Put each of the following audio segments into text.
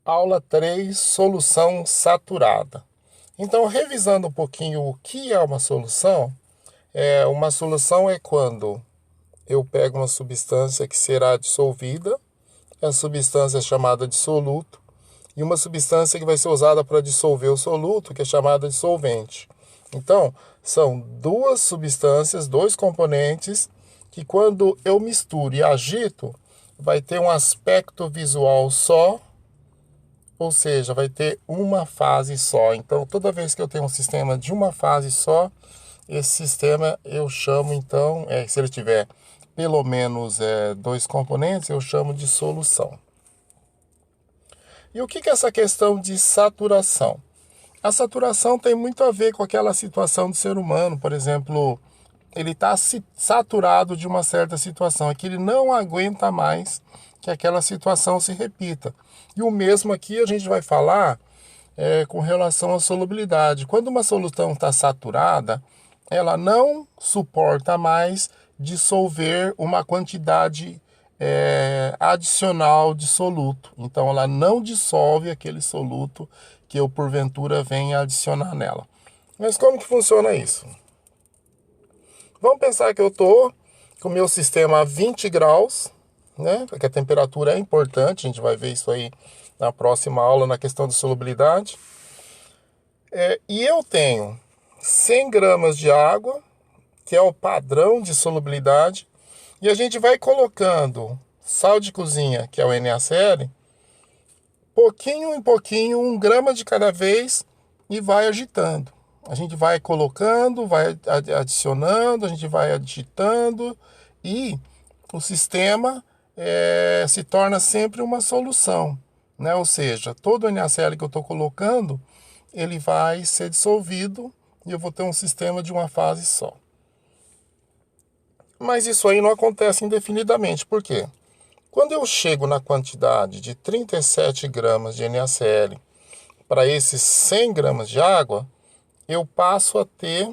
Aula 3, solução saturada. Então, revisando um pouquinho o que é uma solução é quando eu pego uma substância que será dissolvida, a substância é chamada de soluto, e uma substância que vai ser usada para dissolver o soluto, que é chamada de solvente. Então, são duas substâncias, dois componentes, que quando eu misturo e agito, vai ter um aspecto visual só, ou seja, vai ter uma fase só. Então, toda vez que eu tenho um sistema de uma fase só, esse sistema eu chamo, então, se ele tiver pelo menos dois componentes, eu chamo de solução. E o que é essa questão de saturação? A saturação tem muito a ver com aquela situação do ser humano, por exemplo, ele está saturado de uma certa situação, é que ele não aguenta mais que aquela situação se repita. E o mesmo aqui a gente vai falar com relação à solubilidade. Quando uma solução está saturada, ela não suporta mais dissolver uma quantidade adicional de soluto. Então ela não dissolve aquele soluto que eu porventura venha adicionar nela. Mas como que funciona isso? Vamos pensar que eu estou com o meu sistema a 20 graus, né? Porque a temperatura é importante, a gente vai ver isso aí na próxima aula na questão de solubilidade. E eu tenho 100 gramas de água, que é o padrão de solubilidade, e a gente vai colocando sal de cozinha, que é o NaCl, pouquinho em pouquinho, 1 grama de cada vez, e vai agitando. A gente vai colocando, vai adicionando, a gente vai agitando, e o sistema se torna sempre uma solução, né? Ou seja, todo o NaCl que eu estou colocando, ele vai ser dissolvido e eu vou ter um sistema de uma fase só. Mas isso aí não acontece indefinidamente. Por quê? Quando eu chego na quantidade de 37 gramas de NaCl para esses 100 gramas de água, eu passo a ter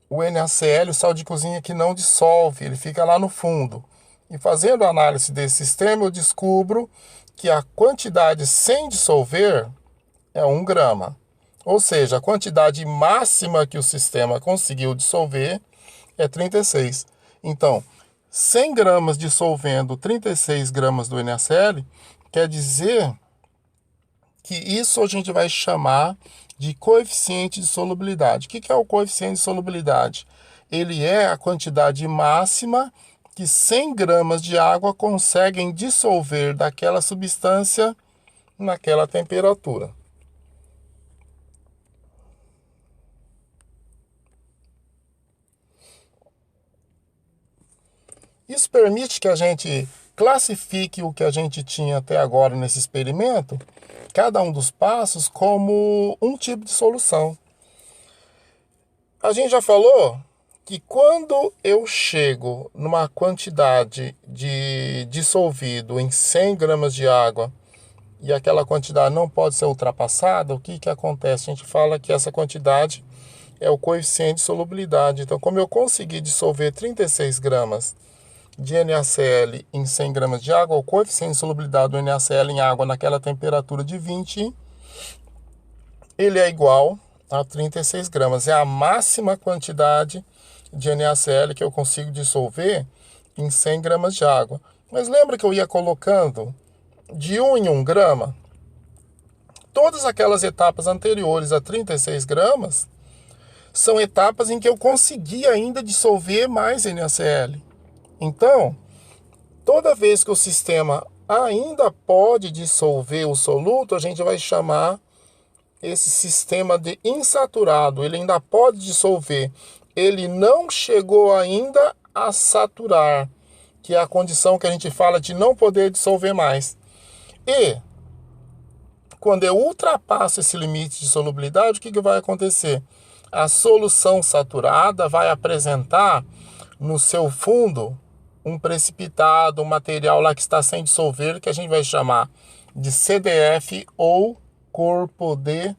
o NaCl, o sal de cozinha, que não dissolve, ele fica lá no fundo. E fazendo a análise desse sistema, eu descubro que a quantidade sem dissolver é 1 grama. Ou seja, a quantidade máxima que o sistema conseguiu dissolver é 36. Então, 100 gramas dissolvendo 36 gramas do NaCl, quer dizer que isso a gente vai chamar de coeficiente de solubilidade. O que é o coeficiente de solubilidade? Ele é a quantidade máxima que 100 gramas de água conseguem dissolver daquela substância naquela temperatura. Isso permite que a gente classifique o que a gente tinha até agora nesse experimento, cada um dos passos, como um tipo de solução. A gente já falou que quando eu chego numa quantidade de dissolvido em 100 gramas de água e aquela quantidade não pode ser ultrapassada, o que acontece? A gente fala que essa quantidade é o coeficiente de solubilidade. Então, como eu consegui dissolver 36 gramas de NaCl em 100 gramas de água, o coeficiente de solubilidade do NaCl em água naquela temperatura de 20, ele é igual a 36 gramas. É a máxima quantidade de NaCl que eu consigo dissolver em 100 gramas de água. Mas lembra que eu ia colocando de 1 em 1 grama? Todas aquelas etapas anteriores a 36 gramas são etapas em que eu consegui ainda dissolver mais NaCl. Então, toda vez que o sistema ainda pode dissolver o soluto, a gente vai chamar esse sistema de insaturado. Ele ainda pode dissolver. Ele não chegou ainda a saturar, que é a condição que a gente fala de não poder dissolver mais. E quando eu ultrapasso esse limite de solubilidade, o que vai acontecer? A solução saturada vai apresentar no seu fundo um precipitado, um material lá que está sem dissolver, que a gente vai chamar de CDF ou corpo de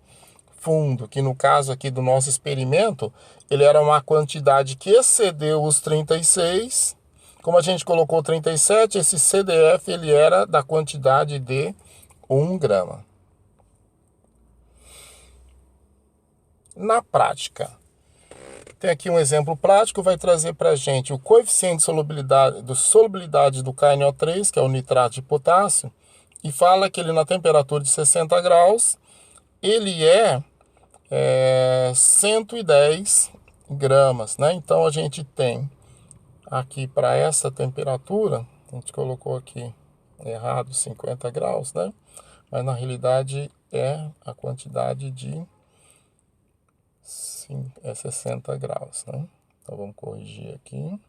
fundo, que no caso aqui do nosso experimento, ele era uma quantidade que excedeu os 36, Como a gente colocou 37, esse CDF ele era da quantidade de 1 grama. Na prática, tem aqui um exemplo prático, vai trazer para a gente o coeficiente de solubilidade do KNO3, que é o nitrato de potássio, e fala que ele na temperatura de 60 graus, ele é 110 gramas, né? Então a gente tem aqui para essa temperatura, a gente colocou aqui errado 50 graus, né? Mas na realidade é a quantidade de 60 graus, né? Então vamos corrigir aqui.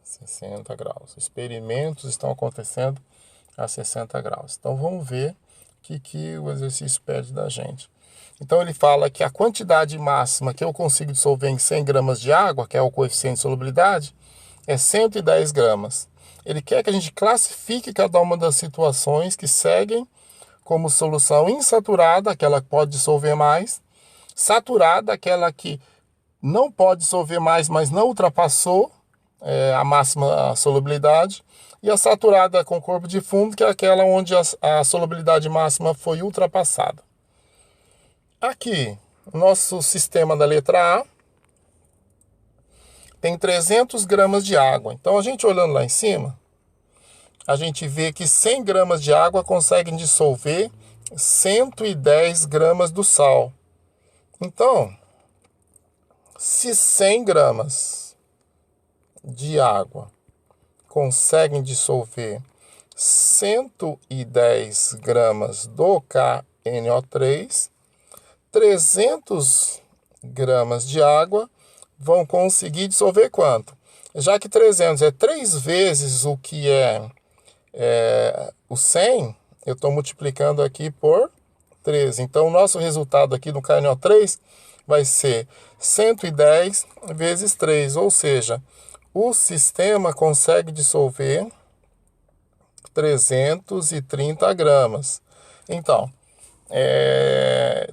60 graus. Experimentos estão acontecendo a 60 graus. Então vamos ver o que o exercício pede da gente. Então ele fala que a quantidade máxima que eu consigo dissolver em 100 gramas de água, que é o coeficiente de solubilidade, é 110 gramas. Ele quer que a gente classifique cada uma das situações que seguem como solução insaturada, aquela que pode dissolver mais, saturada, aquela que não pode dissolver mais, mas não ultrapassou a máxima solubilidade, e a saturada com corpo de fundo, que é aquela onde a solubilidade máxima foi ultrapassada. Aqui, nosso sistema da letra A tem 300 gramas de água. Então, a gente olhando lá em cima, a gente vê que 100 gramas de água conseguem dissolver 110 gramas do sal. Então, se 100 gramas de água conseguem dissolver 110 gramas do KNO3, 300 gramas de água vão conseguir dissolver quanto? Já que 300 é 3 vezes o que é o 100, eu estou multiplicando aqui por 13. Então, o nosso resultado aqui no KNO3 vai ser 110 vezes 3, ou seja, o sistema consegue dissolver 330 gramas. Então,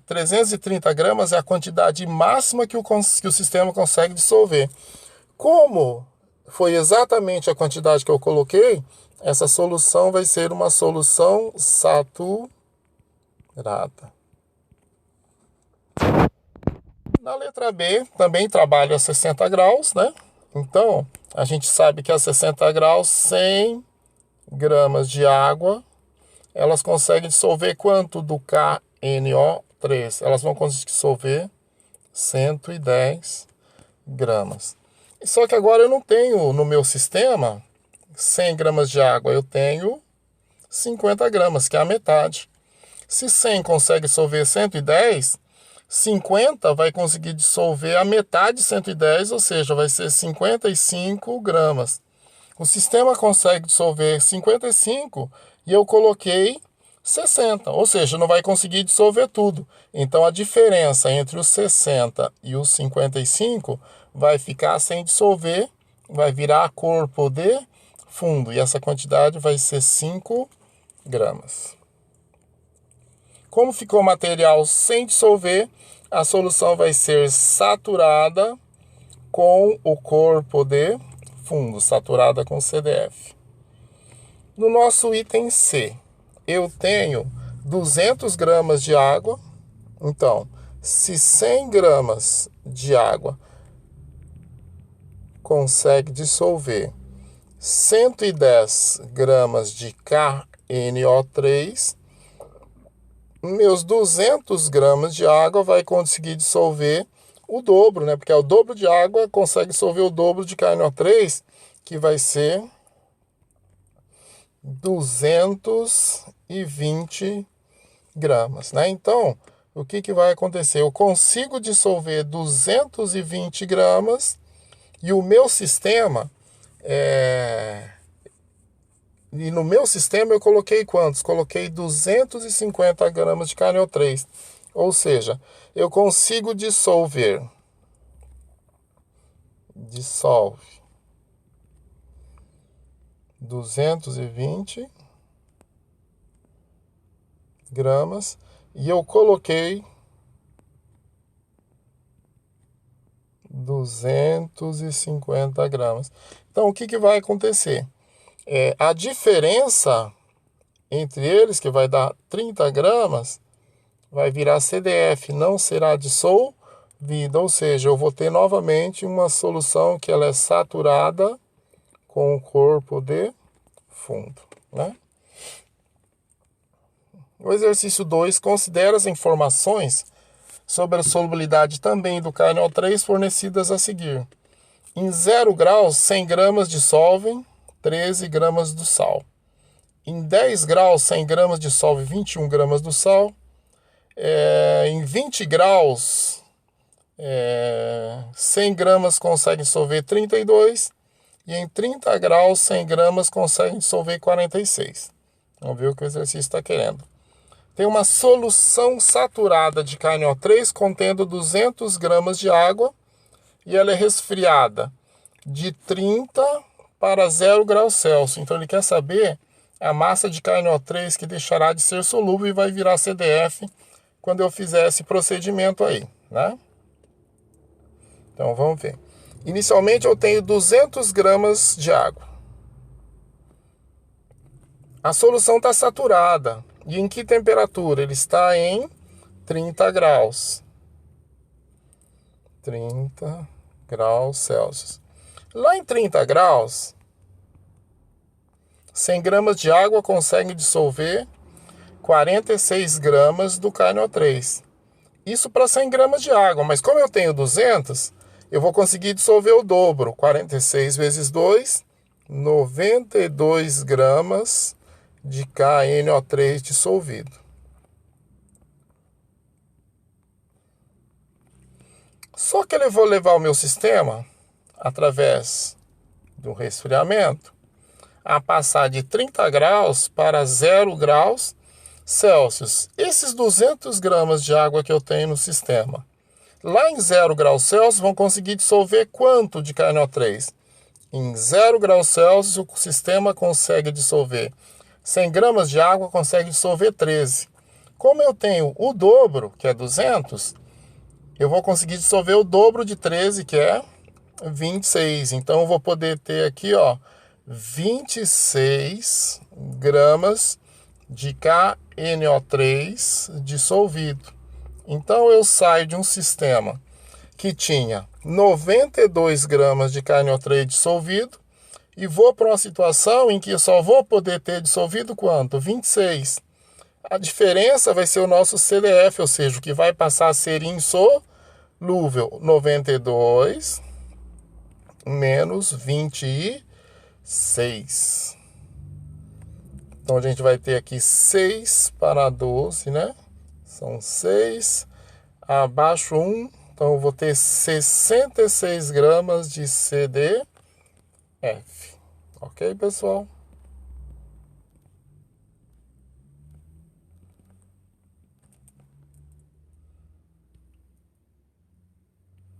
330 gramas é a quantidade máxima que o sistema consegue dissolver. Como foi exatamente a quantidade que eu coloquei, essa solução vai ser uma solução saturada. Na letra B, também trabalha a 60 graus, né? Então, a gente sabe que a 60 graus, 100 gramas de água, elas conseguem dissolver quanto do KNO3? Elas vão conseguir dissolver 110 gramas. Só que agora eu não tenho no meu sistema 100 gramas de água, eu tenho 50 gramas, que é a metade. Se 100 consegue dissolver 110, 50 vai conseguir dissolver a metade de 110, ou seja, vai ser 55 gramas. O sistema consegue dissolver 55 e eu coloquei 60, ou seja, não vai conseguir dissolver tudo. Então a diferença entre os 60 e os 55 vai ficar sem dissolver, vai virar corpo de fundo, e essa quantidade vai ser 5 gramas. Como ficou o material sem dissolver, a solução vai ser saturada com o corpo de fundo, saturada com CDF. No nosso item C, eu tenho 200 gramas de água. Então, se 100 gramas de água consegue dissolver 110 gramas de KNO3, meus 200 gramas de água vai conseguir dissolver o dobro, né? Porque é o dobro de água, consegue dissolver o dobro de KNO3, que vai ser 220 gramas, né? Então, o que vai acontecer? Eu consigo dissolver 220 gramas e o meu sistema E no meu sistema eu coloquei quantos? Coloquei 250 gramas de KNO3. Ou seja, eu consigo dissolve 220 gramas e eu coloquei 250 gramas. Então, o que vai acontecer? A diferença entre eles, que vai dar 30 gramas, vai virar CDF, não será dissolvida, ou seja, eu vou ter novamente uma solução que ela é saturada com o corpo de fundo, né? O exercício 2 considera as informações sobre a solubilidade também do KNO3 fornecidas a seguir. Em 0 graus, 100 gramas dissolvem 13 gramas do sal. Em 10 graus, 100 gramas dissolve 21 gramas do sal. Em 20 graus, 100 gramas consegue dissolver 32. E em 30 graus, 100 gramas consegue dissolver 46. Vamos ver o que o exercício está querendo. Tem uma solução saturada de KNO3 contendo 200 gramas de água e ela é resfriada de 30 para 0 graus Celsius. Então ele quer saber a massa de KNO3 que deixará de ser solúvel e vai virar CDF quando eu fizer esse procedimento aí, né? Então vamos ver. Inicialmente eu tenho 200 gramas de água. A solução está saturada. E em que temperatura? Ele está em 30 graus. 30 graus Celsius. Lá em 30 graus, 100 gramas de água consegue dissolver 46 gramas do KNO3. Isso para 100 gramas de água, mas como eu tenho 200, eu vou conseguir dissolver o dobro. 46 vezes 2, 92 gramas de KNO3 dissolvido. Só que eu vou levar o meu sistema, através do resfriamento, a passar de 30 graus para 0 graus Celsius. Esses 200 gramas de água que eu tenho no sistema, lá em 0 graus Celsius, vão conseguir dissolver quanto de KNO3? Em 0 graus Celsius, o sistema consegue dissolver 100 gramas de água, consegue dissolver 13. Como eu tenho o dobro, que é 200, eu vou conseguir dissolver o dobro de 13, que é 26. Então, eu vou poder ter aqui, 26 gramas de KNO3 dissolvido. Então, eu saio de um sistema que tinha 92 gramas de KNO3 dissolvido e vou para uma situação em que eu só vou poder ter dissolvido quanto? 26. A diferença vai ser o nosso CDF, ou seja, o que vai passar a ser insolúvel. 92 menos 26. Então, a gente vai ter aqui 6 para 12, né? São 6. Abaixo 1. Então, eu vou ter 66 gramas de CDF. Ok, pessoal?